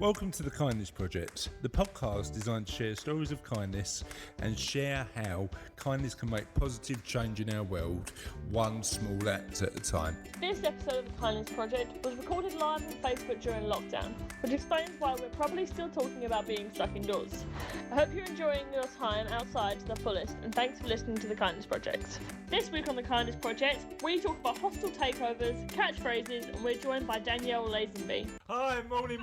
Welcome to the Kindness Project, the podcast designed to share stories of kindness and share how kindness can make positive change in our world, one small act at a time. This episode of the Kindness Project was recorded live on Facebook during lockdown, which explains why we're probably still talking about being stuck indoors. I hope you're enjoying your time outside to the fullest, and thanks for listening to the Kindness Project. This week on the Kindness Project, we talk about hostile takeovers, catchphrases, and we're joined by Danielle Lazenby. Hi, morning.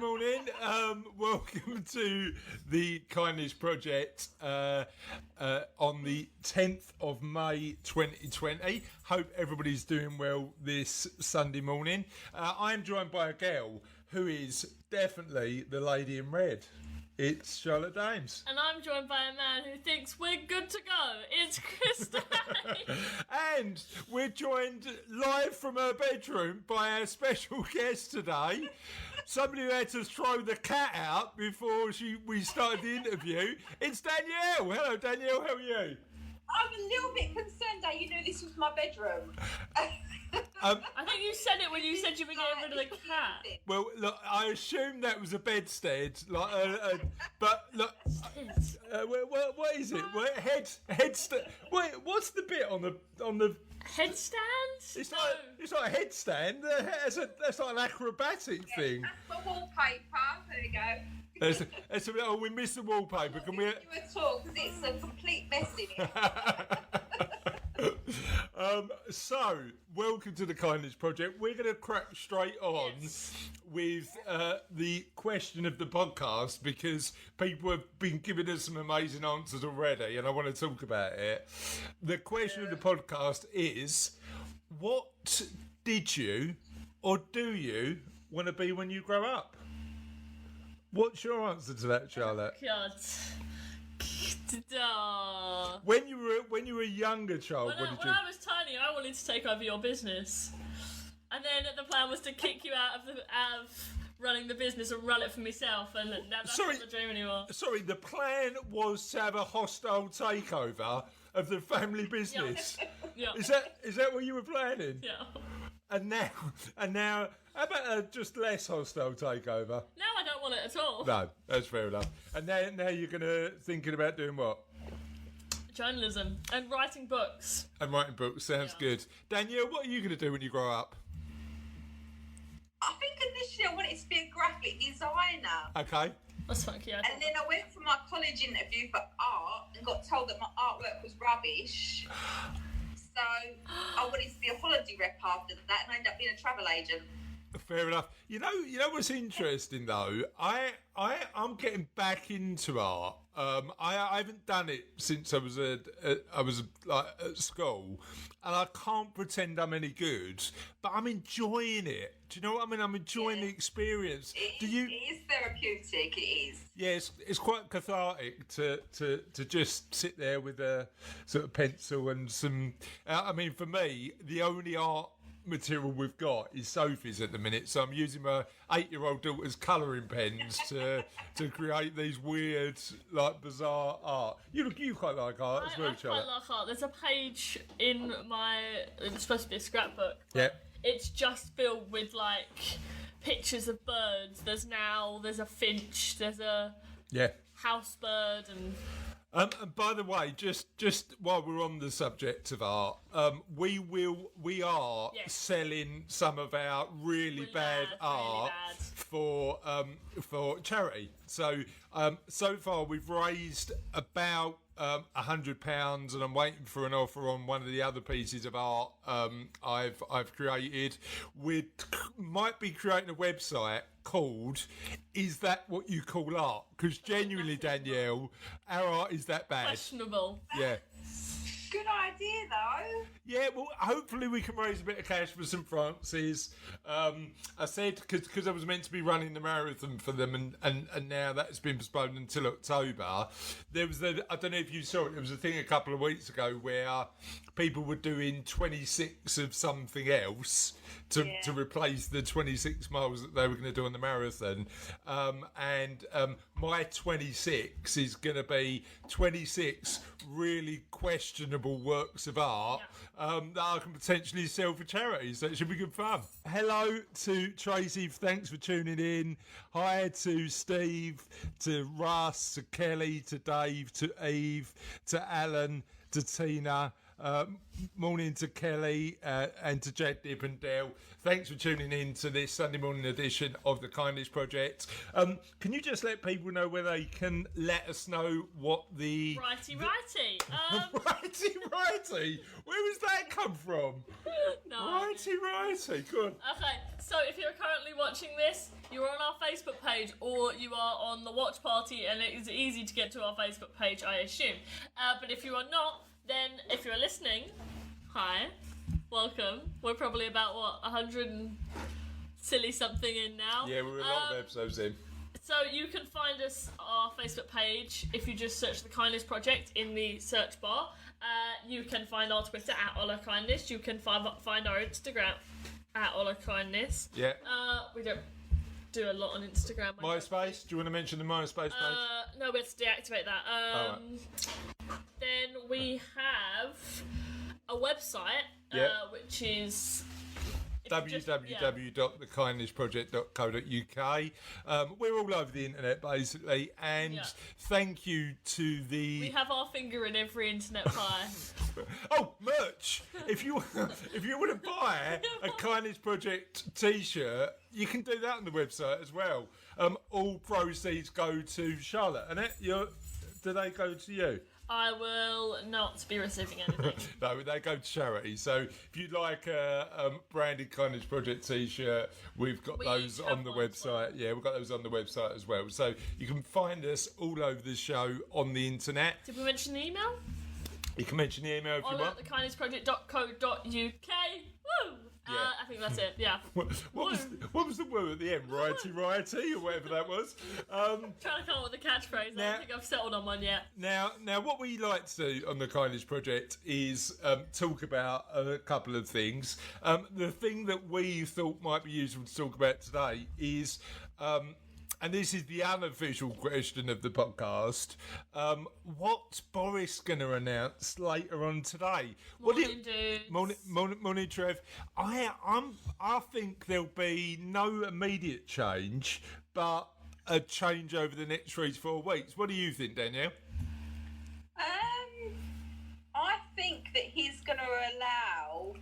Welcome to the Kindness Project on the 10th of May 2020. Hope everybody's doing well this Sunday morning. I am joined by a girl who is definitely the lady in red. It's Charlotte Dames. And I'm joined by a man who thinks we're good to go. It's Christine. And we're joined live from her bedroom by our special guest today. Somebody who had to throw the cat out before we started the interview. It's Danielle. Hello, Danielle. How are you? I'm a little bit concerned that you knew this was my bedroom. I think you said it when you said you were getting rid of the cat. Well, look, I assumed that was a bedstead, but look, what is it? Headstand. Wait, what's the bit on the headstand? It's like a headstand. That's like an acrobatic thing. That's my wallpaper. There you go. We missed the wallpaper. Can we? You at all because it's a complete mess in it. So, welcome to the Kindness Project. We're going to crack straight on with the question of the podcast because people have been giving us some amazing answers already and I want to talk about it. The question of the podcast is, what did you or do you want to be when you grow up? What's your answer to that, Charlotte? God. When you were a younger child, when I was tiny, I wanted to take over your business, and then the plan was to kick you out of running the business and run it for myself. And that's not the dream anymore. Sorry, the plan was to have a hostile takeover of the family business. Yeah. Is that what you were planning? Yeah. And now, how about a just less hostile takeover? Now I don't want it at all. No, that's fair enough. And now you're thinking about doing what? Journalism and writing books. And writing books, sounds good. Danielle, what are you going to do when you grow up? I think initially I wanted to be a graphic designer. Okay. That's funky. And then I went for my college interview for art and got told that my artwork was rubbish. So I wanted to be a holiday rep after that and I ended up being a travel agent. Fair enough. You know what's interesting though? I'm getting back into art. I haven't done it since I was at school, and I can't pretend I'm any good. But I'm enjoying it. Do you know what I mean? I'm enjoying the experience. It is therapeutic. It is. Yeah, it's quite cathartic to just sit there with a sort of pencil and some. I mean, for me, the only art material we've got is Sophie's at the minute, so I'm using my 8-year-old daughter's colouring pens to create these weird, like, bizarre art. You quite like art as well, Charlotte. I quite like art. There's a page in it's supposed to be a scrapbook. Yeah. It's just filled with like pictures of birds. There's a finch. There's a house bird and. And by the way, just while we're on the subject of art, we are selling some of our really bad art for charity. So so far we've raised about £100, and I'm waiting for an offer on one of the other pieces of art I've created. We might be creating a website called "Is That What You Call Art?" Because genuinely, Danielle, our art is that bad. Questionable. Yeah. Good idea, though. Yeah, well, hopefully we can raise a bit of cash for St Francis. I said, because I was meant to be running the marathon for them, and now that's been postponed until October. There was I don't know if you saw it, there was a thing a couple of weeks ago where people were doing 26 of something else to replace the 26 miles that they were going to do on the marathon. And my 26 is going to be 26 really questionable questionable works of art that I can potentially sell for charity. So it should be good fun. Hello to Tracy, thanks for tuning in. Hi to Steve, to Russ, to Kelly, to Dave, to Eve, to Alan, to Tina. Morning to Kelly and to Jed, Dib and Dale. Thanks for tuning in to this Sunday morning edition of the Kindness Project. Can you just let people know where they can let us know what the... Righty. Righty. Where was that come from? No. Righty. Good. Okay, so if you're currently watching this, you're on our Facebook page or you are on the watch party, and it is easy to get to our Facebook page, I assume. But if you are not, then if you're listening, hi, welcome. We're probably about, 100 and silly something in now. Yeah, we're a lot of episodes in. So you can find us, our Facebook page, if you just search The Kindness Project in the search bar. You can find our Twitter at Ola Kindness. You can find our Instagram at Ola Kindness. Yeah. We don't do a lot on Instagram. MySpace? Do you want to mention the MySpace page? No, we have to deactivate that. Then we have a website, which is www.thekindnessproject.co.uk. We're all over the internet basically, and thank you to the... We have our finger in every internet pie. Oh, merch! If you want to buy a Kindness Project t-shirt, you can do that on the website as well. All proceeds go to Charlotte, and do they go to you? I will not be receiving anything. No, they go to charity. So if you'd like a branded Kindness Project t-shirt, we've got those on the website. Yeah, we've got those on the website as well. So you can find us all over the show on the internet. Did we mention the email? You can mention the email if you want. thekindnessproject.co.uk. Woo! Yeah. I think that's it, yeah. What was the word at the end? Righty, or whatever that was. Trying to come up with a catchphrase. I don't think I've settled on one yet. Now, what we like to do on the Kindness Project is talk about a couple of things. The thing that we thought might be useful to talk about today is... and this is the unofficial question of the podcast. What's Boris going to announce later on today? Morning, dudes. Morning, Trev. I think there'll be no immediate change, but a change over the next 3 to 4 weeks. What do you think, Danielle? I think that he's going to allow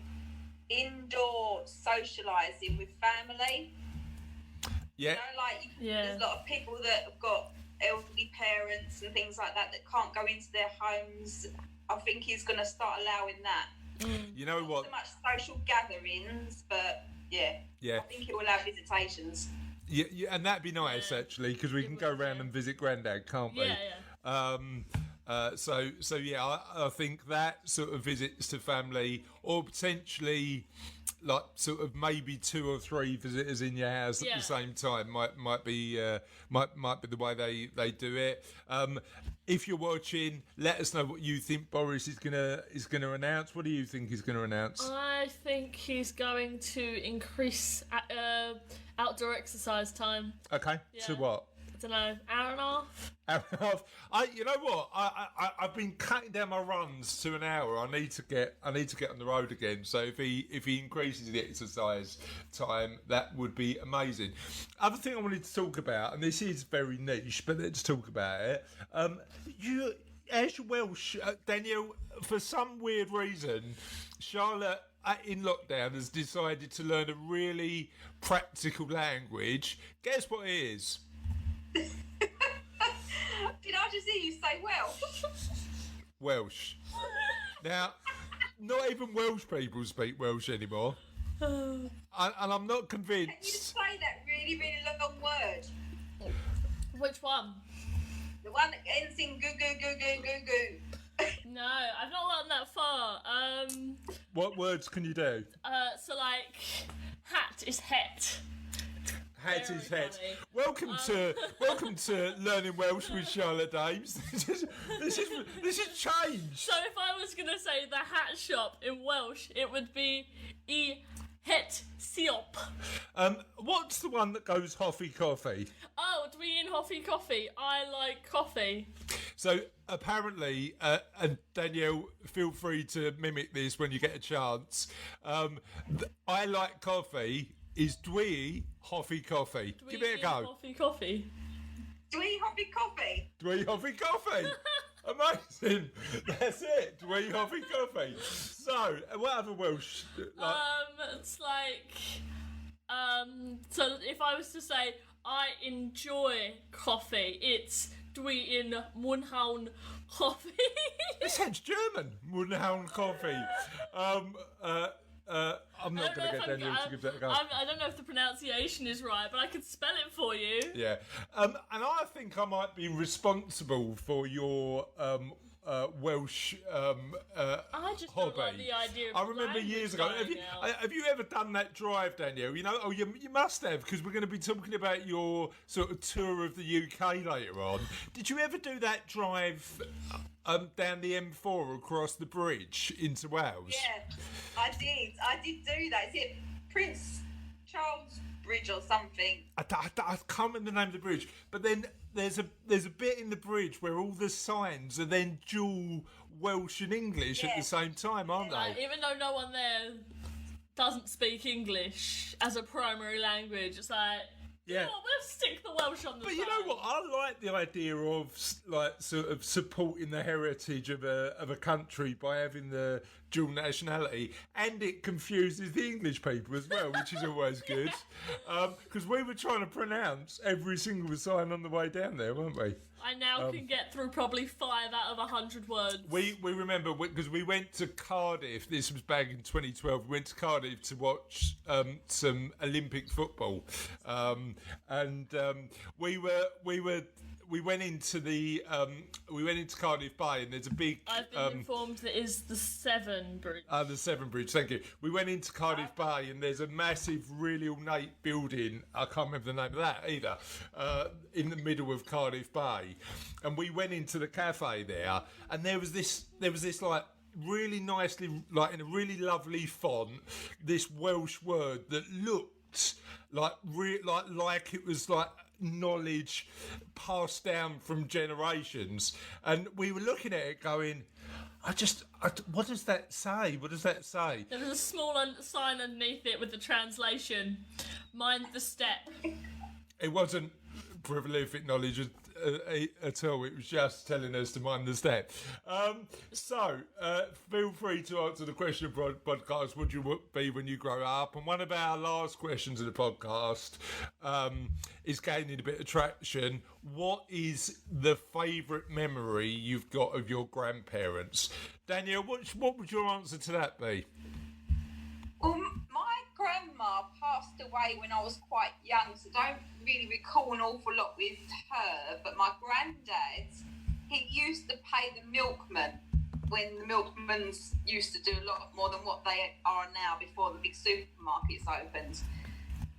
indoor socialising with family. Yeah. There's a lot of people that have got elderly parents and things like that can't go into their homes. I think he's going to start allowing that. You know what? Not so much social gatherings, but I think he will allow visitations. Yeah, and that'd be nice actually, because we can go around and visit Grandad, can't we? I think that sort of visits to family, or potentially like sort of maybe 2 or 3 visitors in your house at the same time might be the way they do it. If you're watching, let us know what you think Boris is gonna announce. What do you think he's gonna announce? I think he's going to increase outdoor exercise time. Okay, to what? I don't know, hour and a half. You know what? I've been cutting down my runs to an hour. I need to get on the road again. So if he increases the exercise time, that would be amazing. Other thing I wanted to talk about, and this is very niche, but let's talk about it. You, as you're Welsh, Danielle, for some weird reason, Charlotte in lockdown has decided to learn a really practical language. Guess what it is? Did I just hear you say Welsh? Welsh. Now, not even Welsh people speak Welsh anymore. And I'm not convinced. Can you just say that really, really long word? Which one? The one that ends in goo goo goo goo goo goo. No, I've not gotten that far. What words can you do? So like, hat is het. Hat is het. Welcome to Learning Welsh with Charlotte Dames. This is change. So if I was gonna say the hat shop in Welsh, it would be I het siop. What's the one that goes Hoffy Coffee? Oh, do we in Hoffy Coffee? I like coffee. So apparently, and Danielle, feel free to mimic this when you get a chance. I like coffee is dwee hoffy coffee. Give it a go. Coffee. Dwee hoppy coffee. Dwee hoffy coffee. Amazing. That's it. Dwee hoffy coffee. So, what other Welsh? It's like, so if I was to say I enjoy coffee, it's dwi in Munhaun coffee. It sounds German. Munhaun coffee. I'm not going to get Daniel to give that a go. I don't know if the pronunciation is right, but I can spell it for you. Yeah. And I think I might be responsible for your Welsh I just hobby. don't like the idea of I remember years ago. Have you ever done that drive, Danielle? You know, you must have, because we're going to be talking about your sort of tour of the UK later on. Did you ever do that drive down the M4 across the bridge into Wales? Yeah, I did. I did do that. Is it Prince Charles Bridge or something? I can't remember the name of the bridge, but then there's a bit in the bridge where all the signs are then dual Welsh and English at the same time, aren't they? Even though no one there doesn't speak English as a primary language, it's like, yeah, we'll stick the Welsh on the side. But you know what? I like the idea of like sort of supporting the heritage of a country by having the dual nationality, and it confuses the English people as well, which is always good. Because we were trying to pronounce every single sign on the way down there, weren't we? I now can get through probably 5 out of 100 words. We remember, because we went to Cardiff, this was back in 2012, we went to Cardiff to watch some Olympic football. We went into Cardiff Bay, and there's a big. I've been informed that is the Severn Bridge. The Severn Bridge, thank you. We went into Cardiff Bay, and there's a massive, really ornate building. I can't remember the name of that either. In the middle of Cardiff Bay, and we went into the cafe there, and there was this like really nicely, like in a really lovely font, this Welsh word that looked like it was like knowledge passed down from generations, and we were looking at it going, what does that say? What does that say? There was a small sign underneath it with the translation, mind the step. It wasn't prolific knowledge at all. It was just telling us to mind the step. So feel free to answer the question of the podcast, would you be when you grow up? And one of our last questions of the podcast is gaining a bit of traction. What is the favourite memory you've got of your grandparents? Danielle, what would your answer to that be? Well, my grandma passed away when I was quite young, so don't really recall an awful lot with her. But my granddad, he used to pay the milkman when the milkmans used to do a lot more than what they are now before the big supermarkets opened.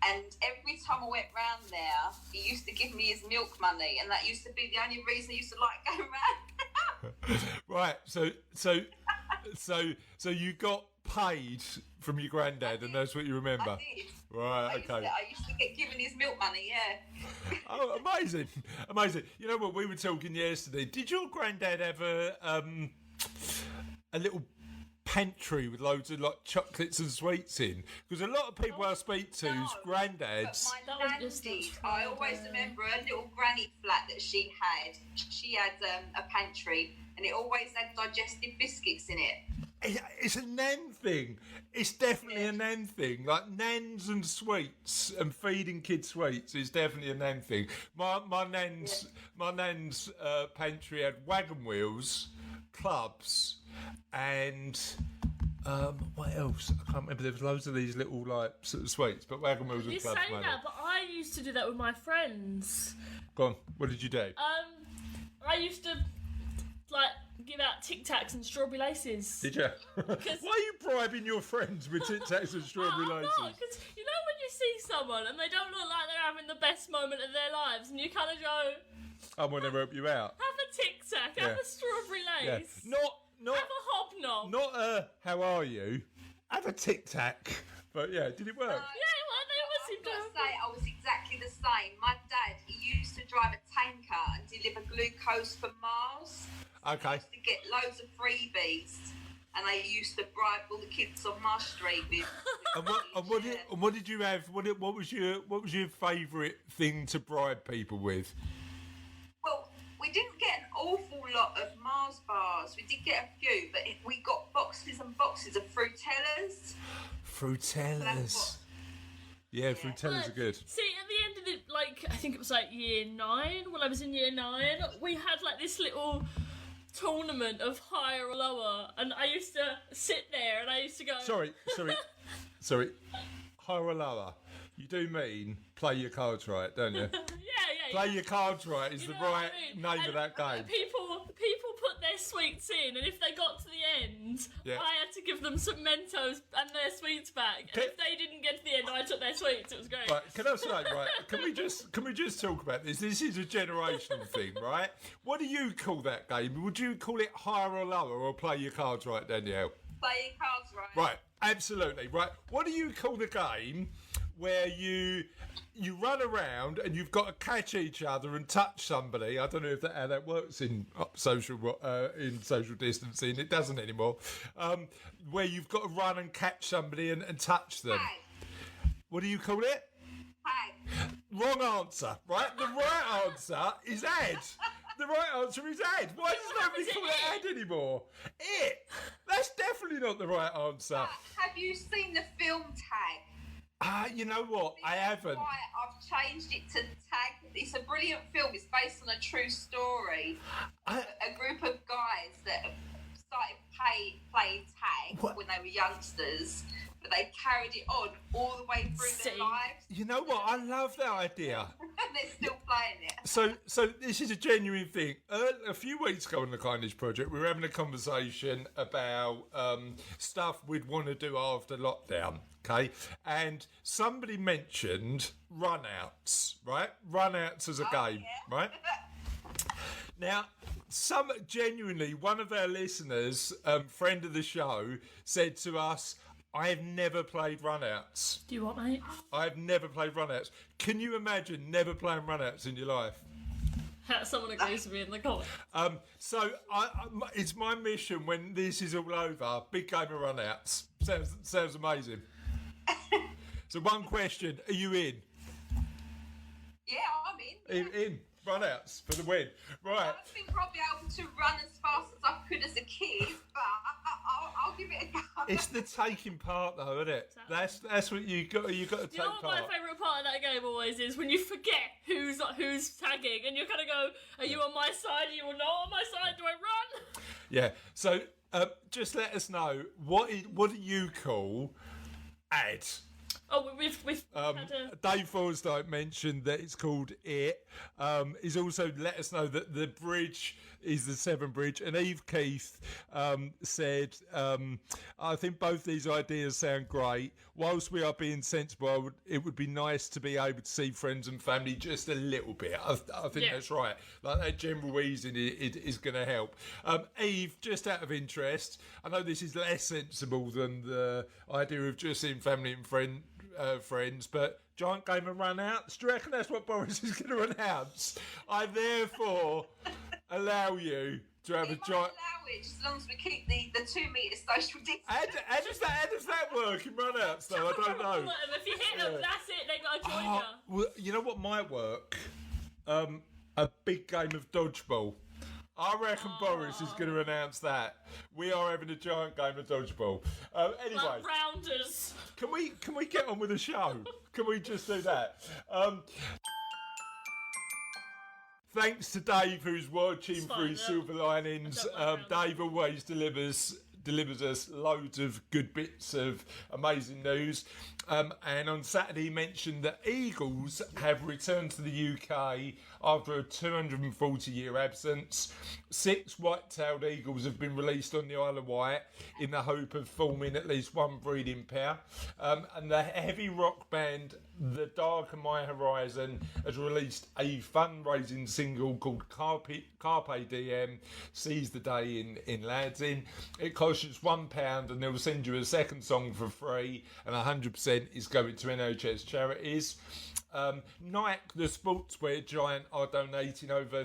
And every time I went round there, he used to give me his milk money, and that used to be the only reason I used to like going round. Right, so you got paid from your granddad, and that's what you remember. I did. Right, okay. I used to get given his milk money, yeah. Oh, amazing. You know what, we were talking yesterday. Did your granddad have a little pantry with loads of like chocolates and sweets in? Because a lot of people I speak to's granddads. But my nan did. I always remember a little granny flat that she had. She had a pantry, and it always had digestive biscuits in it. It's a nan thing. It's definitely a nan thing. Like nans and sweets and feeding kids sweets is definitely a nan thing. My nan's pantry had wagon wheels, clubs, and what else? I can't remember. There was loads of these little like sort of sweets, but wagon wheels and clubs. You say that, but I used to do that with my friends. Go on. What did you do? I used to like give out Tic Tacs and strawberry laces. Did you? Why are you bribing your friends with Tic Tacs and strawberry laces? Because you know when you see someone and they don't look like they're having the best moment of their lives, and you kind of go, I want to help you out. have a Tic Tac, have a strawberry lace. Yeah. Not have a hobnob. Not how are you? Have a Tic Tac. But yeah, did it work? Yeah, well, they always seem to I was exactly the same. My dad, he used to drive a tanker, and deliver glucose for Mars. Okay. They used to get loads of freebies, and they used to bribe all the kids on Mars Street with. And what did you have? What was your favourite thing to bribe people with? Well, we didn't get an awful lot of Mars bars. We did get a few, but we got boxes and boxes of Fruitellas. Fruitellas. Yeah, Fruitellas are good. See, at the end of the, like, I think it was like year 9, when I was in year 9, we had like this little tournament of higher or lower, and I used to sit there and I used to go... Sorry. Higher or lower? You do mean play your cards right, don't you? Yeah. Play your cards right is the right name of that game. People put their sweets in, and if they got to the end, Yeah. I had to give them some Mentos and their sweets back. And if they didn't get to the end, I took their sweets. It was great. Right, can I say, right, can we just talk about this? This is a generational thing, right? What do you call that game? Would you call it higher or lower, or play your cards right, Danielle? Play your cards right. Right, absolutely. Right. What do you call the game where you run around and you've got to catch each other and touch somebody? I don't know if how that works in social distancing. It doesn't anymore. Where you've got to run and catch somebody and touch them. Tag. What do you call it? Tag. Wrong answer. Right. The right answer is ad. The right answer is ad. Why does nobody call it ad anymore? It. That's definitely not the right answer. Have you seen the film Tag? You know what? I haven't. Why I've changed it to Tag. It's a brilliant film. It's based on a true story. A group of guys that started playing tag when they were youngsters, but they carried it on all the way through their lives. You know what? I love that idea. And they're still playing it. So this is a genuine thing. A few weeks ago on the Kindness Project, we were having a conversation about stuff we'd want to do after lockdown. Okay, and somebody mentioned run-outs, right? Run-outs as a game, yeah. right? Now, genuinely, one of our listeners, friend of the show, said to us, I have never played run-outs. Do you want, mate? I've never played run-outs. Can you imagine never playing run-outs in your life? Someone agrees with me in the comments. So it's my mission when this is all over, big game of run-outs. Sounds amazing. So one question, are you in? Yeah, I'm in. In run-outs for the win. Right. I haven't been probably able to run as fast as I could as a kid, but I'll give it a go. It's the taking part though, isn't it? That's what you got to take part. You know what my favourite part of that game always is? When you forget who's tagging and you kind of go, are you on my side? Are you not on my side? Do I run? Yeah. So just let us know what do you call ad? Oh, we've had a... Dave Forsythe mentioned that it's called It. He's also let us know that the bridge is the Severn Bridge. And Eve Keith said, I think both these ideas sound great. Whilst we are being sensible, it would be nice to be able to see friends and family just a little bit. I think that's right. Like that general easing is going to help. Eve, just out of interest, I know this is less sensible than the idea of just seeing family and friends, but giant game of run-outs. Do you reckon that's what Boris is going to announce? I therefore allow you to have a giant... allow it, as long as we keep the 2 metre social distance. How does that work in run-outs, though? I don't know. If you hit them, that's it. They got to join you. Well, you know what might work? A big game of dodgeball. I reckon Boris is going to announce that. We are having a giant game of dodgeball. Anyway. Like rounders. Can we get on with the show? Can we just do that? Thanks to Dave, who's watching through Silver Linings. Dave always delivers us loads of good bits of amazing news. And on Saturday he mentioned that eagles have returned to the UK after a 240-year absence. 6 white-tailed eagles have been released on the Isle of Wight in the hope of forming at least one breeding pair. And the heavy rock band The Dark and My Horizon has released a fundraising single called Carpe Diem, Seize the Day in Lads-in. It costs just £1 and they'll send you a second song for free, and 100% is going to NHS charities. Nike, the sportswear giant, are donating over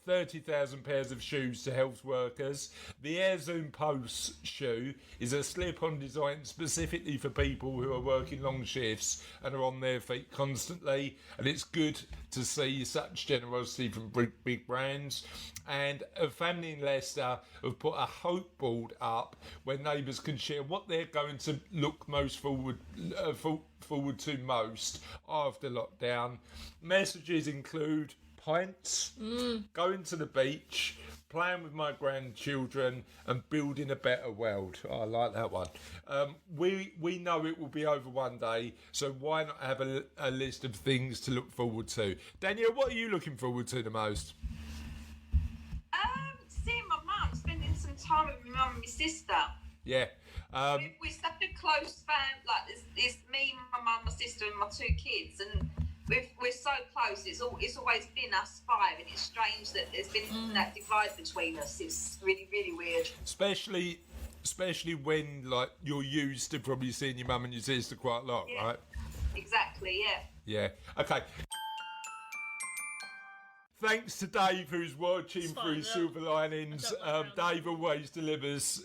30,000 pairs of shoes to health workers. The Air Zoom Pulse shoe is a slip-on design specifically for people who are working long shifts and are on their feet constantly, and it's good to see such generosity from big brands. And a family in Leicester have put a hope board up where neighbours can share what they're going to look most forward to most after lockdown. Messages include pints, going to the beach, playing with my grandchildren, and building a better world. Oh, I like that one. We know it will be over one day, so why not have a list of things to look forward to? Danielle, what are you looking forward to the most? Seeing my mum, spending some time with my mum and my sister. Yeah. We're such a close family. Like, it's me, my mum, my sister, and my 2 kids, and we're so close. It's always been us 5, and it's strange that there's been that divide between us. It's really, really weird. Especially when, like, you're used to probably seeing your mum and your sister quite a lot, right? Exactly. Yeah. Yeah. Okay. Thanks to Dave, who's watching through Silver Linings. Dave always delivers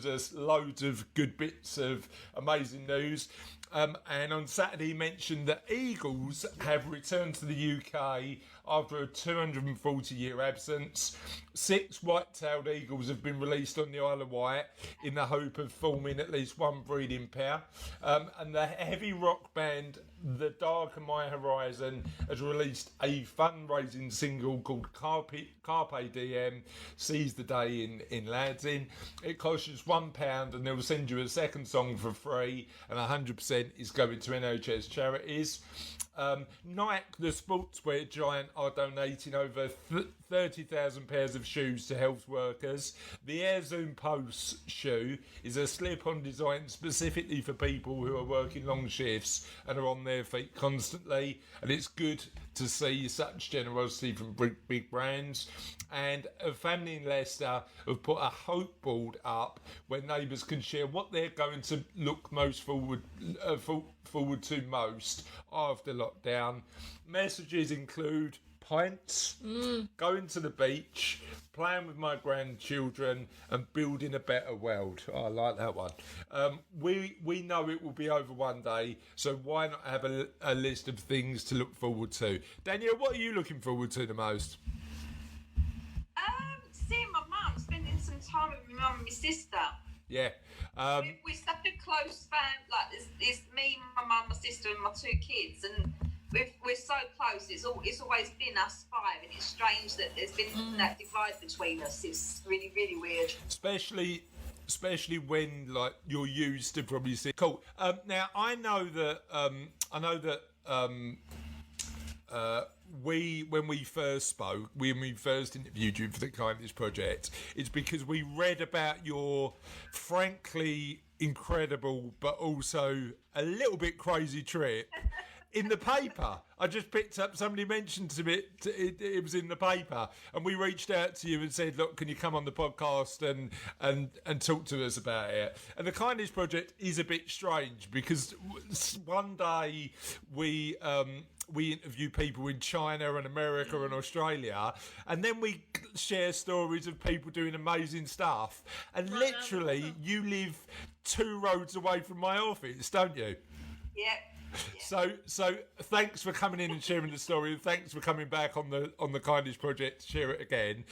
us loads of good bits of amazing news. And on Saturday he mentioned that eagles have returned to the UK after a 240-year absence. 6 white-tailed eagles have been released on the Isle of Wight in the hope of forming at least one breeding pair. And the heavy rock band The Dark and My Horizon has released a fundraising single called Carpe Diem, Seize the Day in Lansing. It costs just £1 and they'll send you a second song for free, and 100% is going to NHS charities. Nike, the sportswear giant, are donating over 30,000 pairs of shoes to health workers. The Air Zoom Pulse shoe is a slip-on design specifically for people who are working long shifts and are on their feet constantly, and it's good to see such generosity from big brands. And a family in Leicester have put a hope board up where neighbours can share what they're going to look most forward to most after lockdown. Messages include pints, going to the beach, playing with my grandchildren, and building a better world. Oh, I like that one. We know it will be over one day, so why not have a list of things to look forward to? Danielle, what are you looking forward to the most? Seeing my mum, spending some time with my mum and my sister. Yeah. We're such a close family. Like, it's me, my mum, my sister, and my 2 kids, and we're so close. It's always been us 5, and it's strange that there's been that divide between us. It's really, really weird. Especially when, like, you're used to probably see. Cool. Now I know that when we first spoke, when we first interviewed you for the Kindness Project, it's because we read about your frankly incredible but also a little bit crazy trip in the paper. I just picked up, somebody mentioned to me it was in the paper, and we reached out to you and said, look, can you come on the podcast and talk to us about it? And the Kindness Project is a bit strange because one day we interview people in China and America and Australia, and then we share stories of people doing amazing stuff. And literally, you live 2 roads away from my office, don't you? Yep. So thanks for coming in and sharing the story, and thanks for coming back on the Kindness Project to share it again.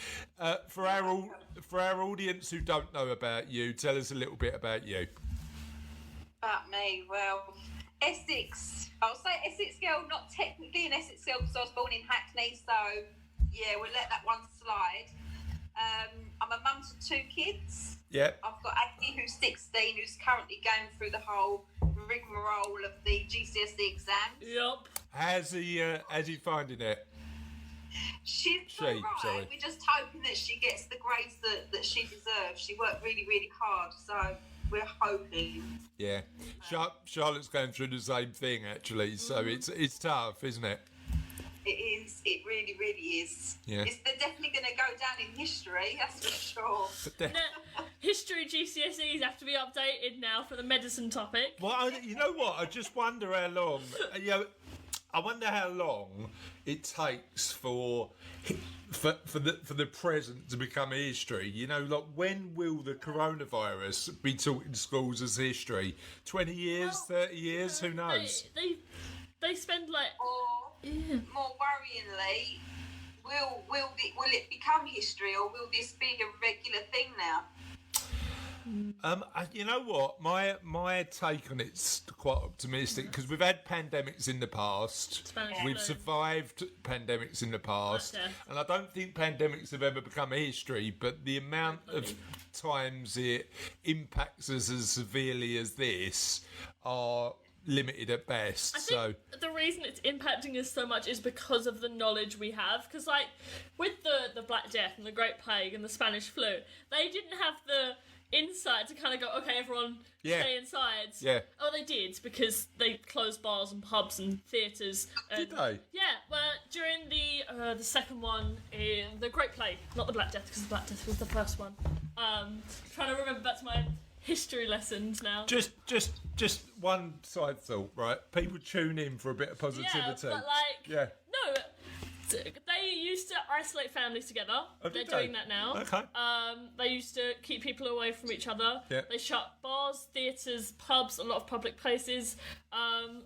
For our audience who don't know about you, tell us a little bit about you. About me, well, Essex. I'll say Essex girl, not technically an Essex girl because I was born in Hackney, so yeah, we'll let that one slide. I'm a mum to 2 kids. Yeah. I've got Aggie, who's 16, who's currently going through the whole rigmarole of the GCSE exams. Yep. How's he finding it? She's all right. Sorry. We're just hoping that she gets the grades that she deserves. She worked really, really hard, so we're hoping. Yeah. Charlotte's going through the same thing, actually, so it's tough, isn't it? It is. It really, really is. Yeah. They're definitely going to go down in history, that's for sure. History GCSEs have to be updated now for the medicine topic. Well, you know what? I just wonder how long. I wonder how long it takes for the present to become history. You know, like when will the coronavirus be taught in schools as history? 20 years, 30 years, who knows? They spend like... Or, more worryingly, will it become history, or will this be a regular thing now? You know what? My take on it's quite optimistic because we've had pandemics in the past. We've survived pandemics in the past, and I don't think pandemics have ever become a history. But the amount of times it impacts us as severely as this are limited at best. I think the reason it's impacting us so much is because of the knowledge we have. Because like with the Black Death and the Great Plague and the Spanish flu, they didn't have the insight to kind of go, okay, everyone stay inside. Yeah. Oh, they did, because they closed bars and pubs and theatres. Did they? Yeah, well, during the second one, in the Great Plague, not the Black Death, because the Black Death was the first one. Trying to remember back to my history lessons now. Just one side thought, right? People tune in for a bit of positivity. Yeah, but like, no, they used to isolate families together. They're doing that now. Okay. They used to keep people away from each other. Yeah. They shut bars, theatres, pubs, a lot of public places.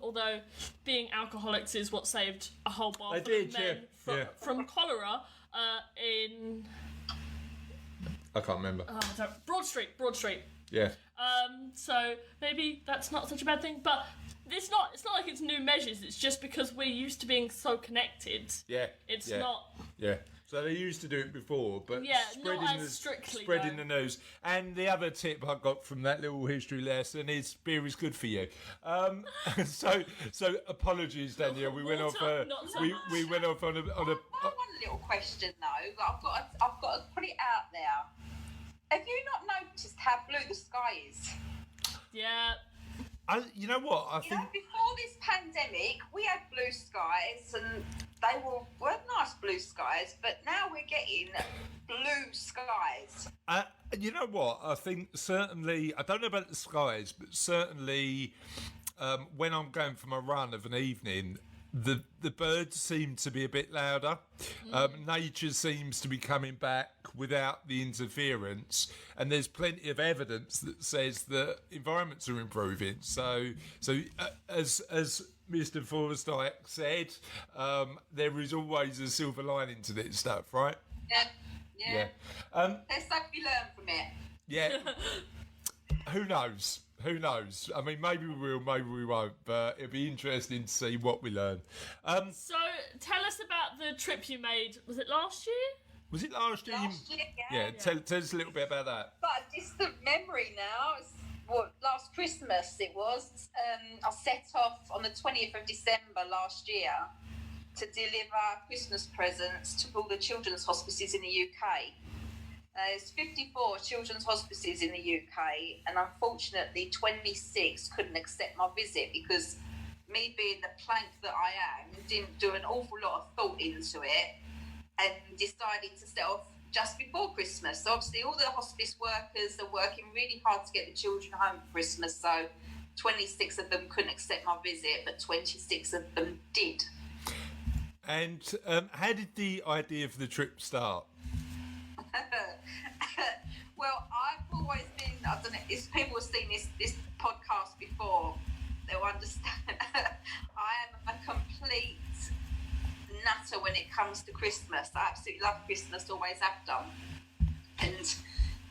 Although being alcoholics is what saved a whole bar of men from cholera in... I can't remember. Broad Street. Yeah. So maybe that's not such a bad thing, but it's not like it's new measures. It's just because we're used to being so connected. Yeah. It's not. Yeah. So they used to do it before, but spreading the news. And the other tip I got from that little history lesson is beer is good for you. So apologies, Danielle. We went off. We went off on a. I want a little question though. I've got to put it out there. Have you not noticed how blue the sky is? Yeah. You know what? I think before this pandemic, we had blue skies, and they were nice blue skies. But now we're getting blue skies. You know what? I think certainly. I don't know about the skies, but certainly when I'm going for my run of an evening, the birds seem to be a bit louder. Nature seems to be coming back without the interference, and there's plenty of evidence that says that environments are improving. So as Mr. Forsyth said, there is always a silver lining to this stuff, right? Yeah. There's something we learn from it. Yeah. Who knows? I mean, maybe we will, maybe we won't, but it'll be interesting to see what we learn. So, tell us about the trip you made. Was it last year? Was it last year? Yeah. Tell us a little bit about that. But distant memory now. Last Christmas it was. I set off on the 20th of December last year to deliver Christmas presents to all the children's hospices in the UK. There's 54 children's hospices in the UK, and unfortunately 26 couldn't accept my visit because me being the plank that I am, didn't do an awful lot of thought into it and decided to set off just before Christmas. So obviously all the hospice workers are working really hard to get the children home for Christmas, so 26 of them couldn't accept my visit, but 26 of them did. And how did the idea for the trip start? Well, I've always been, I don't know, if people have seen this podcast before, they'll understand. I am a complete nutter when it comes to Christmas. I absolutely love Christmas, always have done. And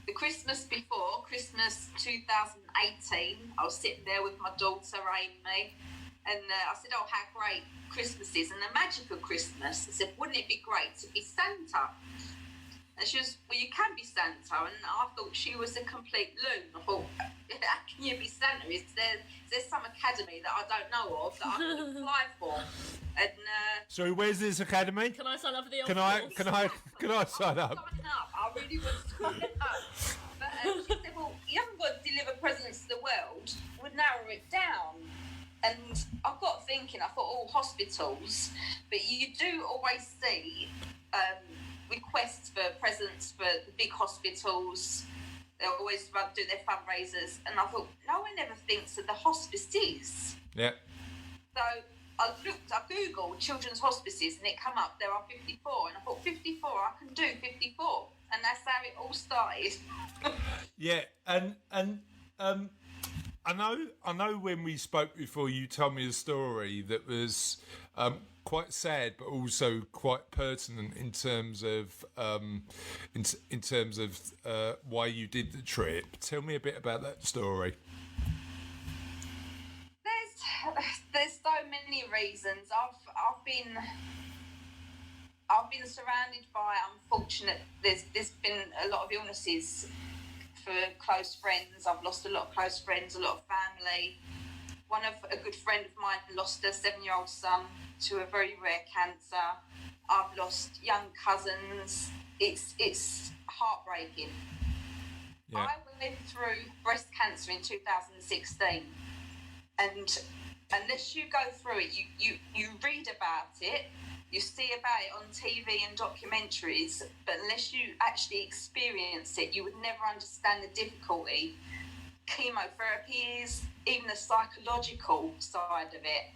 the Christmas before, Christmas 2018, I was sitting there with my daughter Amy, and I said, oh, how great Christmas is, and the magic of Christmas. I said, wouldn't it be great to be Santa? And she was, well, you can be Santa. And I thought she was a complete loon. I thought, how can you be Santa? Is there some academy that I don't know of that I can apply for? And sorry, where's this academy? Can I sign up for the Can I sign up? Sign up. I really want to sign up. But she said, well, you haven't got to deliver presents to the world. We'd narrow it down. And I got thinking, I thought, oh, hospitals. But you do always see requests for presents for the big hospitals. They always do their fundraisers, and I thought no one ever thinks of the hospices. Yeah. So I googled children's hospices and it come up, there are 54, and I thought 54, I can do 54, and that's how it all started. Yeah, and I know when we spoke before, you told me a story that was quite sad, but also quite pertinent in terms of why you did the trip. Tell me a bit about that story. There's so many reasons. I've been surrounded by, unfortunate. There's been a lot of illnesses for close friends. I've lost a lot of close friends, a lot of family. A good friend of mine lost a 7-year-old son to a very rare cancer. I've lost young cousins. It's heartbreaking. Yeah. I went through breast cancer in 2016, and unless you go through it, you read about it, you see about it on TV and documentaries, but unless you actually experience it, you would never understand the difficulty chemotherapy is, even the psychological side of it.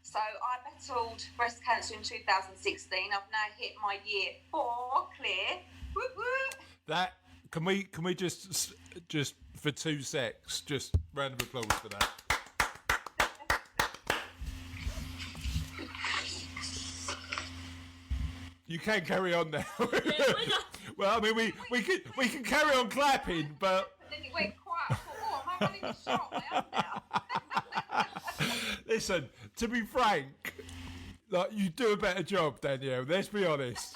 So I battled breast cancer in 2016. I've now hit my year 4 clear. Whoop, whoop. That can we just for 2 secs, just round of applause for that. You can carry on now. Well, I mean, we can carry on clapping, but then it went quiet. Oh, am I running a shot on my own now? Listen, to be frank, like, you do a better job, Danielle. Let's be honest.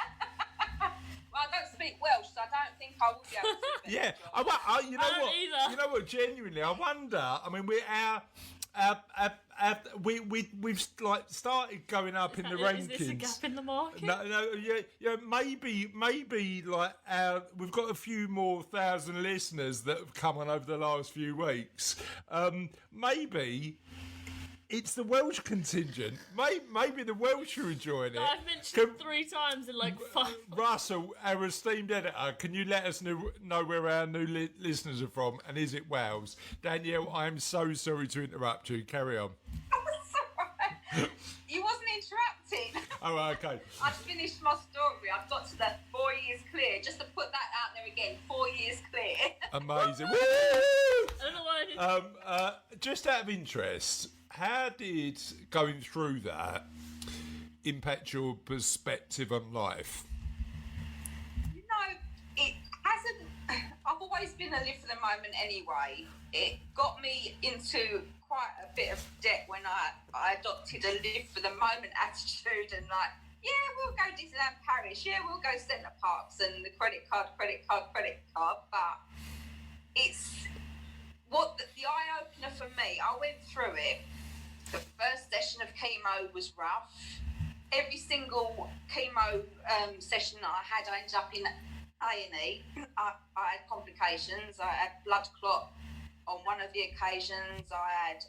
Well, I don't speak Welsh, so I don't think I will be able to do a better job. You know what? Either. You know what? Genuinely, I wonder. I mean, we've like started going up in the rankings. Is this a gap in the market? No, yeah. Maybe like we've got a few more thousand listeners that have come on over the last few weeks. Maybe it's the Welsh contingent. Maybe the Welsh are enjoying it. I've mentioned 3 times in like 5. Russell, our esteemed editor, can you let us know where our new listeners are from, and is it Wales? Danielle, I am so sorry to interrupt you. Carry on. That's all right. You wasn't interrupting. Oh, okay. I finished my story. I've got to that 4 years clear. Just to put that out there again, 4 years clear. Amazing. Woo! I don't know what I did. Just out of interest, how did going through that impact your perspective on life? You know, it hasn't. I've always been a live for the moment anyway. It got me into quite a bit of debt when I adopted a live for the moment attitude, and like, yeah, we'll go Disneyland Paris, yeah, we'll go Centre Parks, and the credit card. But it's what the eye opener for me. I went through it. The first session of chemo was rough. Every single chemo session that I had, I ended up in A&E. I had complications. I had blood clot on one of the occasions. I had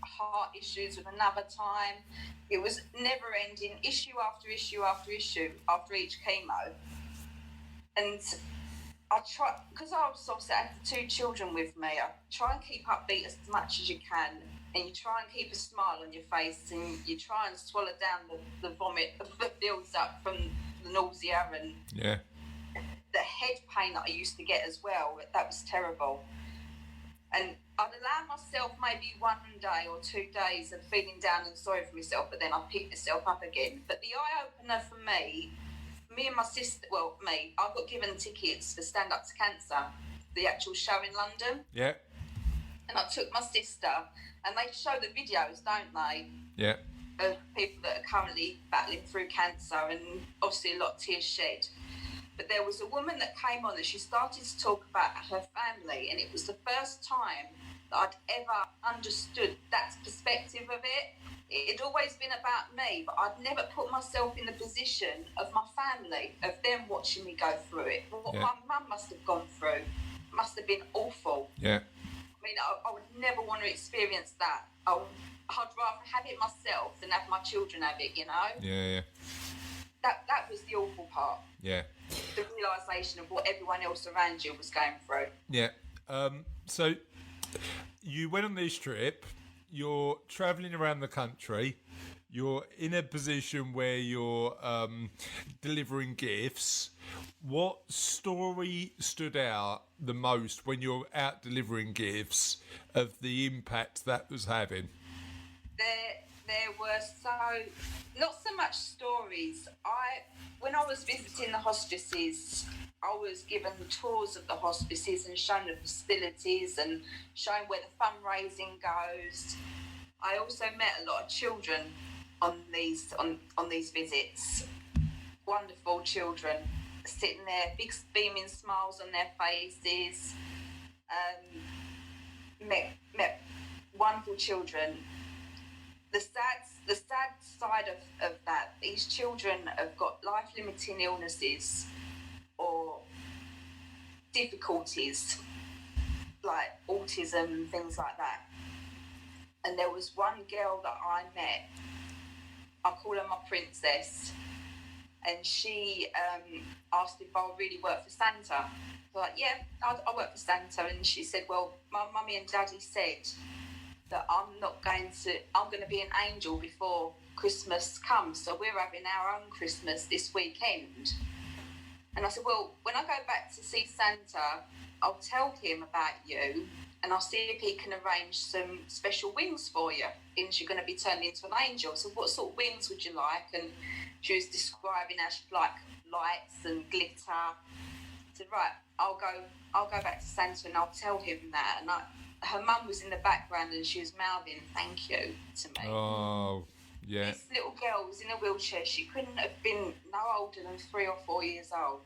heart issues with another time. It was never ending, issue after issue after issue after each chemo. And I try, because I was obviously I had 2 children with me, I try and keep upbeat as much as you can, and you try and keep a smile on your face, and you try and swallow down the vomit that builds up from the nausea and the head pain that I used to get as well. That was terrible. And I'd allow myself maybe 1 day or 2 days of feeling down and sorry for myself, but then I'd pick myself up again. But the eye-opener for me and my sister, I got given tickets for Stand Up to Cancer, the actual show in London. Yeah. And I took my sister, and they show the videos, don't they? Yeah. Of people that are currently battling through cancer, and obviously a lot of tears shed. But there was a woman that came on and she started to talk about her family, and it was the first time that I'd ever understood that perspective of it. It had always been about me, but I'd never put myself in the position of my family, of them watching me go through it. What my mum must have gone through must have been awful. Yeah. I mean, I would never want to experience that. I'd rather have it myself than have my children have it, you know? Yeah. That was the awful part. Yeah. The realisation of what everyone else around you was going through. Yeah. So you went on this trip. you're travelling around the country. You're in a position where you're delivering gifts. What story stood out the most when you're out delivering gifts of the impact that was having? There were not so much stories. When I was visiting the hospices, I was given tours of the hospices and shown the facilities and shown where the fundraising goes. I also met a lot of children on these visits. Wonderful children sitting there, big beaming smiles on their faces. Met wonderful children. The sad side of that, these children have got life-limiting illnesses or difficulties like autism and things like that. And there was one girl that I met, I call her my princess, and she asked if I really work for Santa. I was like, yeah, I work for Santa. And she said, well, my mummy and daddy said that I'm going to be an angel before Christmas comes, so we're having our own Christmas this weekend. And I said, well, when I go back to see Santa, I'll tell him about you and I'll see if he can arrange some special wings for you, and you're going to be turned into an angel. So what sort of wings would you like? And she was describing how she'd like lights and glitter. I said, right, I'll go back to Santa and I'll tell him that. And her mum was in the background and she was mouthing thank you to me. Oh, yeah. This little girl was in a wheelchair. She couldn't have been no older than 3 or 4 years old.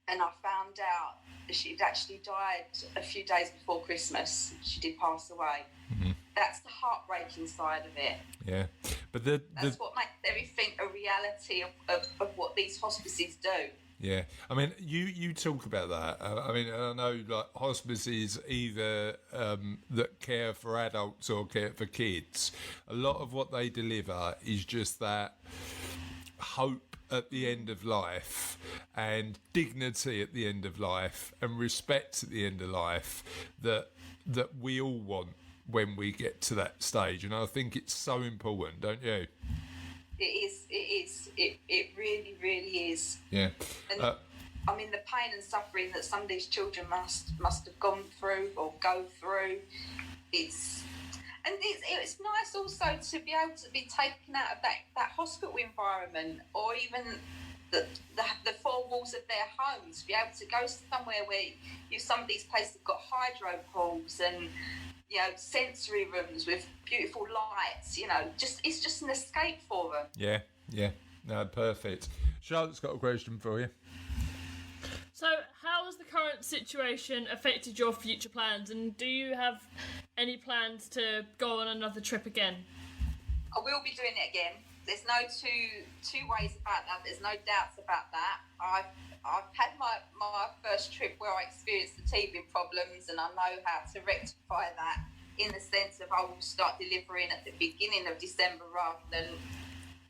And I found out that she'd actually died a few days before Christmas. She did pass away. Mm-hmm. That's the heartbreaking side of it. Yeah. But that's what makes everything a reality of what these hospices do. Yeah, I mean, you talk about that. I mean, I know like hospices either that care for adults or care for kids. A lot of what they deliver is just that hope at the end of life and dignity at the end of life and respect at the end of life that we all want when we get to that stage. And I think it's so important, don't you? It really, really is. Yeah. And I mean, the pain and suffering that some of these children must have gone through or go through, it's nice also to be able to be taken out of that hospital environment, or even the four walls of their homes, to be able to go somewhere where some of these places have got hydro pools and sensory rooms with beautiful lights, it's just an escape for them. Yeah. No, perfect. Charlotte's got a question for you. So, how has the current situation affected your future plans, and do you have any plans to go on another trip again? I will be doing it again. There's no two ways about that. There's no doubts about that. I've had my first trip where I experienced the teething problems, and I know how to rectify that in the sense of I will start delivering at the beginning of December rather than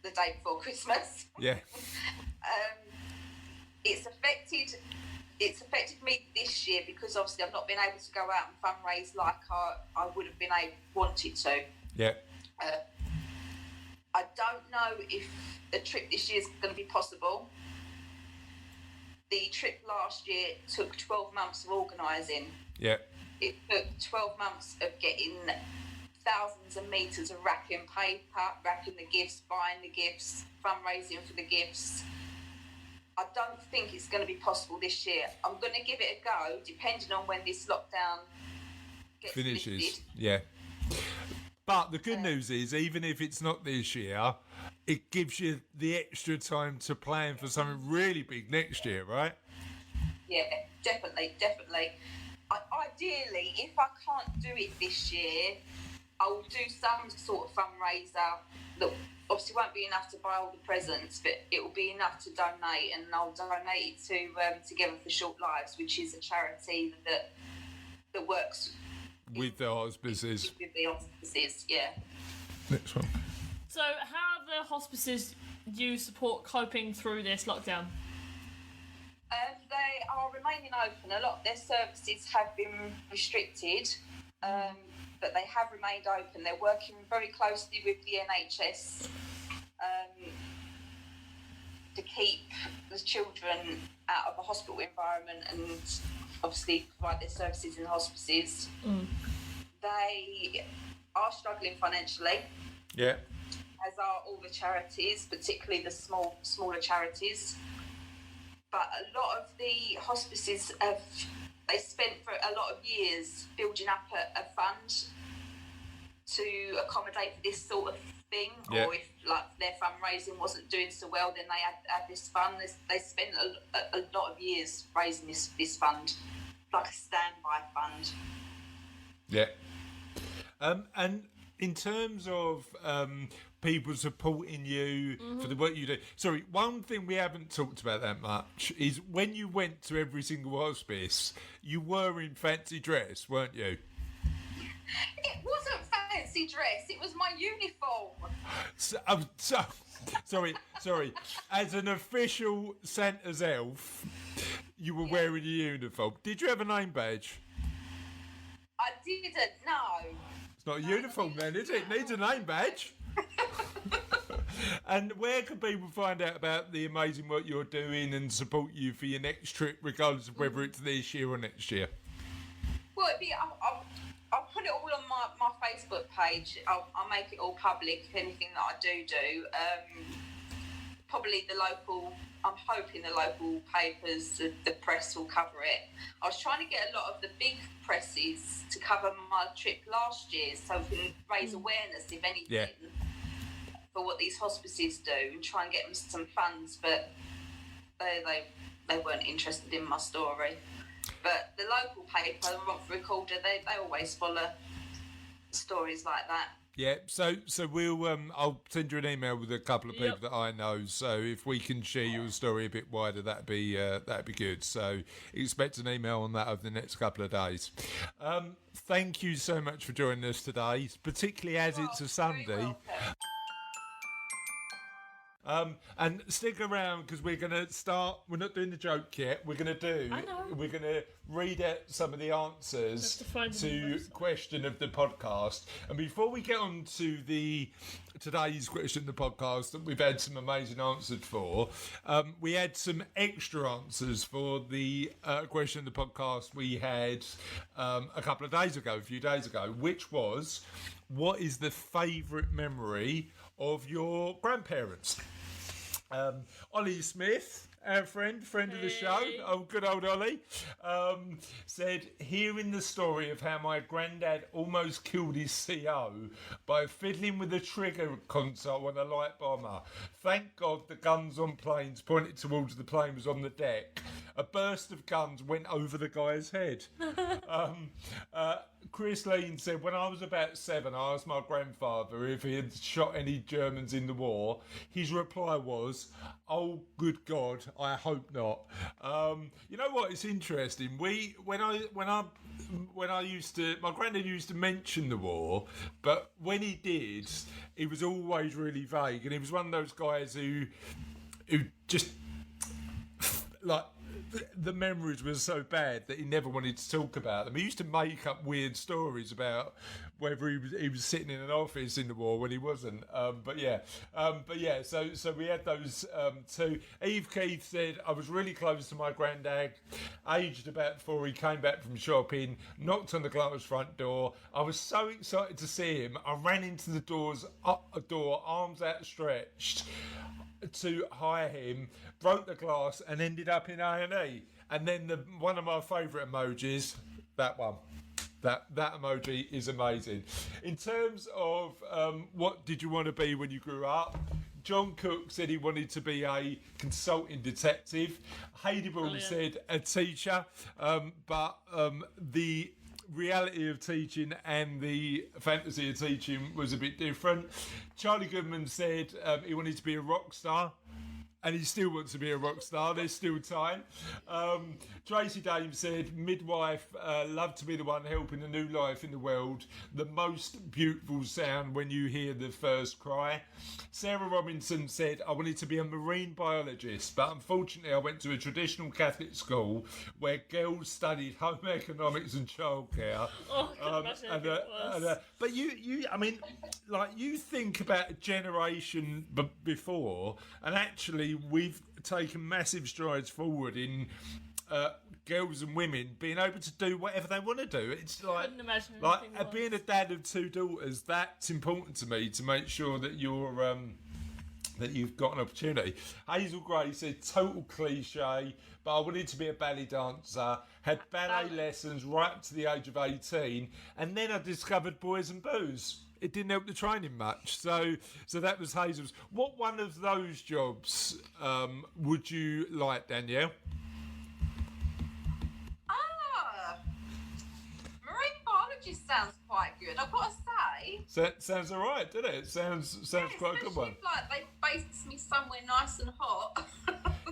the day before Christmas. Yeah. It's affected me this year because obviously I've not been able to go out and fundraise like I would have been wanted to. Yeah. I don't know if a trip this year is going to be possible. The trip last year took 12 months of organising. Yeah. It took 12 months of getting thousands of metres of wrapping paper, wrapping the gifts, buying the gifts, fundraising for the gifts. I don't think it's going to be possible this year. I'm going to give it a go, depending on when this lockdown gets finishes. Lifted. Yeah. But the good news is, even if it's not this year, it gives you the extra time to plan for something really big next year, right? Yeah, definitely. Ideally, if I can't do it this year, I will do some sort of fundraiser that obviously won't be enough to buy all the presents, but it will be enough to donate, and I'll donate it to Together for Short Lives, which is a charity that works with the hospices. With the hospices, yeah. Next one. So, how are the hospices you support coping through this lockdown? They are remaining open. A lot of their services have been restricted. but they have remained open. They're working very closely with the NHS to keep the children out of a hospital environment and obviously provide their services in hospices. They are struggling financially. Yeah. As are all the charities, particularly the smaller charities. But a lot of the hospices they spent for a lot of years building up a fund to accommodate for this sort of thing. Yeah. Or if like their fundraising wasn't doing so well, then they had this fund. They spent a lot of years raising this fund, like a standby fund. Yeah. And in terms of people supporting you for the work you do. Sorry, one thing we haven't talked about that much is when you went to every single hospice, you were in fancy dress, weren't you? It wasn't fancy dress, it was my uniform. Sorry. As an official Santa's elf, you were wearing a uniform. Did you have a name badge? I didn't, no. It's not a uniform then, is it? It needs a name badge. And where can people find out about the amazing work you're doing and support you for your next trip, regardless of whether it's this year or next year? Well, I'll put it all on my Facebook page. I'll make it all public, anything that I do. Probably I'm hoping the local papers, the press will cover it. I was trying to get a lot of the big presses to cover my trip last year so we can raise awareness, if anything, for what these hospices do and try and get them some funds, but they weren't interested in my story. But the local paper, the Rock Recorder, they always follow stories like that. Yeah, so we'll I'll send you an email with a couple of people that I know. So if we can share your story a bit wider, that'd be good. So expect an email on that over the next couple of days. Thank you so much for joining us today, particularly as it's a Sunday. And stick around because we're going to start. We're not doing the joke yet. We're going to read out some of the answers to question of the podcast. And before we get on to today's question of the podcast that we've had some amazing answers for, we had some extra answers for the question of the podcast we had a few days ago, which was, what is the favourite memory of your grandparents? Ollie Smith, our friend of the show, good old Ollie, said, hearing the story of how my granddad almost killed his CO by fiddling with the trigger console on a light bomber. Thank God the guns on planes pointed towards the plane was on the deck. A burst of guns went over the guy's head. Chris Lean said, when I was about 7, I asked my grandfather if he had shot any Germans in the war. His reply was, oh, good God, I hope not. You know what? It's interesting. My granddad used to mention the war, but when he did, he was always really vague, and he was one of those guys who just like. The memories were so bad that he never wanted to talk about them. He used to make up weird stories about whether he was sitting in an office in the war when he wasn't. So we had those two. Eve Keith said, I was really close to my granddad, aged about 4. He came back from shopping, knocked on the glass front door. I was so excited to see him. I ran into the door, arms outstretched, to hire him, broke the glass and ended up in A&E. And then one of my favourite emojis, that one. That emoji is amazing. In terms of what did you want to be when you grew up, John Cook said he wanted to be a consulting detective. Hadeable said a teacher, but the reality of teaching and the fantasy of teaching was a bit different. Charlie Goodman said he wanted to be a rock star. and he still wants to be a rock star. There's still time. Tracy Dame said, midwife, love to be the one helping a new life in the world. The most beautiful sound when you hear the first cry. Sarah Robinson said, I wanted to be a marine biologist, but unfortunately I went to a traditional Catholic school where girls studied home economics and childcare. Oh, I can imagine if it was. But I mean, like, you think about a generation before, and actually we've taken massive strides forward in girls and women being able to do whatever they want to do. It's like, being a dad of two daughters, that's important to me, to make sure that you're that you've got an opportunity. Hazel Gray said, total cliche, but I wanted to be a ballet dancer, had ballet lessons right up to the age of 18, and then I discovered boys and booze. It didn't help the training much. So that was Hazel's. What one of those jobs would you like, Danielle? Marine biologist sounds quite good, I've got to say. So that sounds all right, doesn't it? Sounds quite a good one. Like they based me somewhere nice and hot.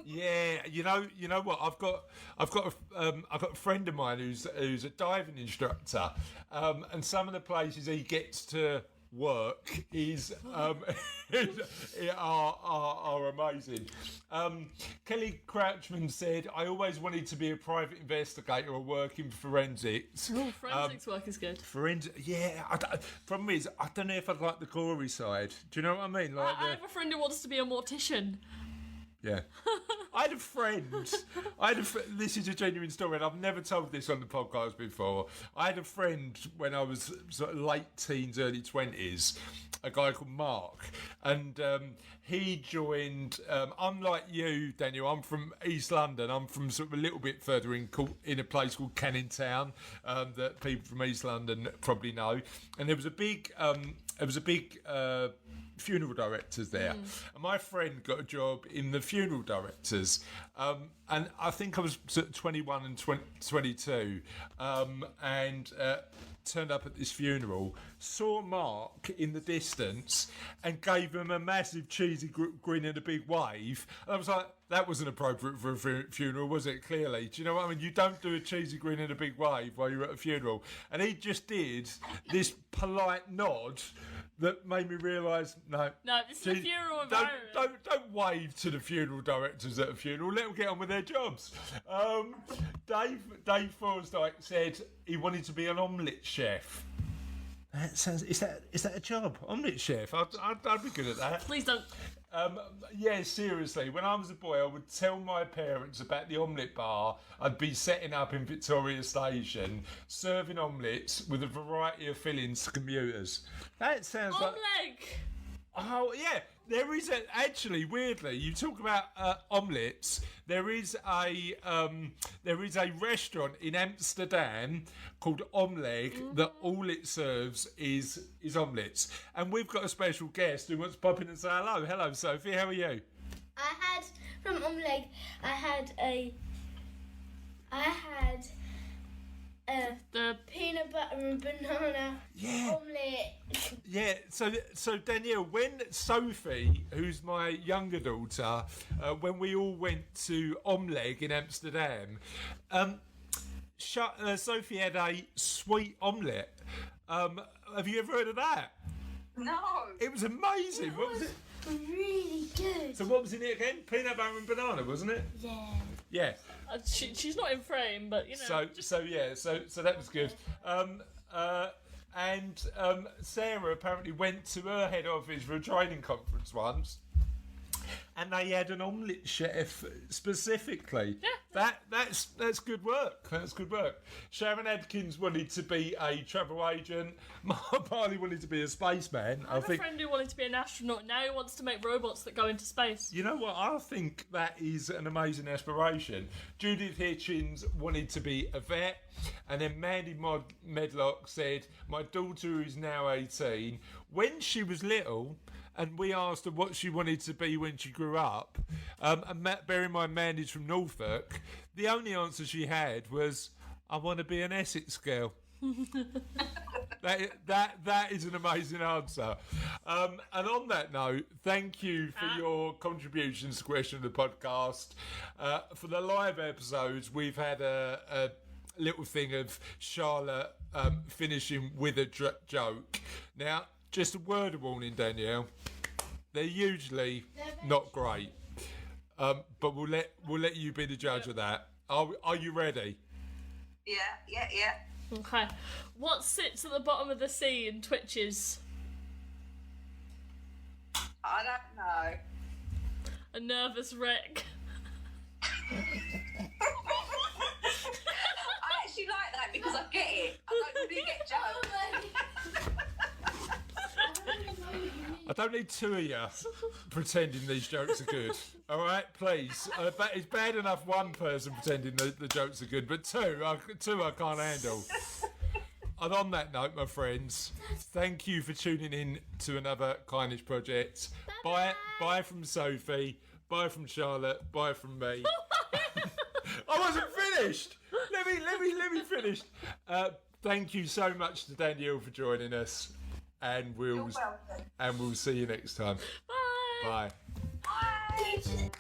Yeah, you know what? I've got a friend of mine who's a diving instructor, and some of the places he gets to work is are amazing. Kelly Crouchman said, I always wanted to be a private investigator or work in forensics. Oh, forensics work is good. Yeah. Problem is, I don't know if I'd like the gory side. Do you know what I mean? Like I have a friend who wants to be a mortician. Yeah. I had a friend. This is a genuine story, and I've never told this on the podcast before. I had a friend when I was sort of late teens, early 20s, a guy called Mark, and he joined. I'm like you, Daniel. I'm from East London. I'm from sort of a little bit further in a place called Canning Town that people from East London probably know. And there was a big. Funeral directors there, and my friend got a job in the funeral directors, and I think I was sort of 21 and 22, and turned up at this funeral, saw Mark in the distance, and gave him a massive cheesy grin and a big wave. And I was like, that wasn't appropriate for a funeral, was it? Clearly. Do you know what I mean? You don't do a cheesy grin and a big wave while you're at a funeral. And he just did this polite nod that made me realise, no, this is a funeral environment. Don't wave to the funeral directors at a funeral. Let them get on with their jobs. Dave Forsdyke said he wanted to be an omelette chef. That sounds. Is that a job? Omelette chef. I'd be good at that. Please don't. Yeah, seriously. When I was a boy, I would tell my parents about the omelette bar I'd be setting up in Victoria Station, serving omelettes with a variety of fillings to commuters. That sounds like... Omelette! Oh, yeah. There is actually, weirdly, you talk about omelettes. There is a restaurant in Amsterdam called Omleg that all it serves is omelettes. And we've got a special guest who wants to pop in and say hello. Hello, Sophie. How are you? From Omleg, I had the peanut butter and banana omelette. Yeah, so Danielle, when Sophie, who's my younger daughter, when we all went to Omleg in Amsterdam, Sophie had a sweet omelette. Have you ever heard of that? No. It was amazing. What was it? Really good. So what was in it again? Peanut butter and banana, wasn't it? Yeah. Yeah. She's not in frame, but you know. So that was good. And Sarah apparently went to her head office for a training conference once, and they had an omelette chef specifically. Yeah. That's good work. That's good work. Sharon Adkins wanted to be a travel agent. Mark Barley wanted to be a spaceman. I have a friend who wanted to be an astronaut. Now he wants to make robots that go into space. You know what? I think that is an amazing aspiration. Judith Hitchens wanted to be a vet. And then Mandy Medlock said, my daughter, who's now 18, when she was little, and we asked her what she wanted to be when she grew up, and bear in mind Mandy's from Norfolk, the only answer she had was, I want to be an Essex girl. That is an amazing answer. And on that note, thank you for your contributions to Question of the Podcast. For the live episodes, we've had a little thing of Charlotte finishing with a joke. Now, just a word of warning, Danielle. They're usually not great, but we'll let you be the judge of that. Are you ready? Yeah. Okay. What sits at the bottom of the sea and twitches? I don't know. A nervous wreck. I actually like that because I get it. I don't really get jokes. I don't need two of you pretending these jokes are good. All right, please. It's bad enough one person pretending the jokes are good, but two I can't handle. And on that note, my friends, thank you for tuning in to another Kindness Project. Bye from Sophie. Bye from Charlotte. Bye from me. I wasn't finished. Let me finish. Thank you so much to Danielle for joining us. And we'll see you next time. Bye. Bye. Bye.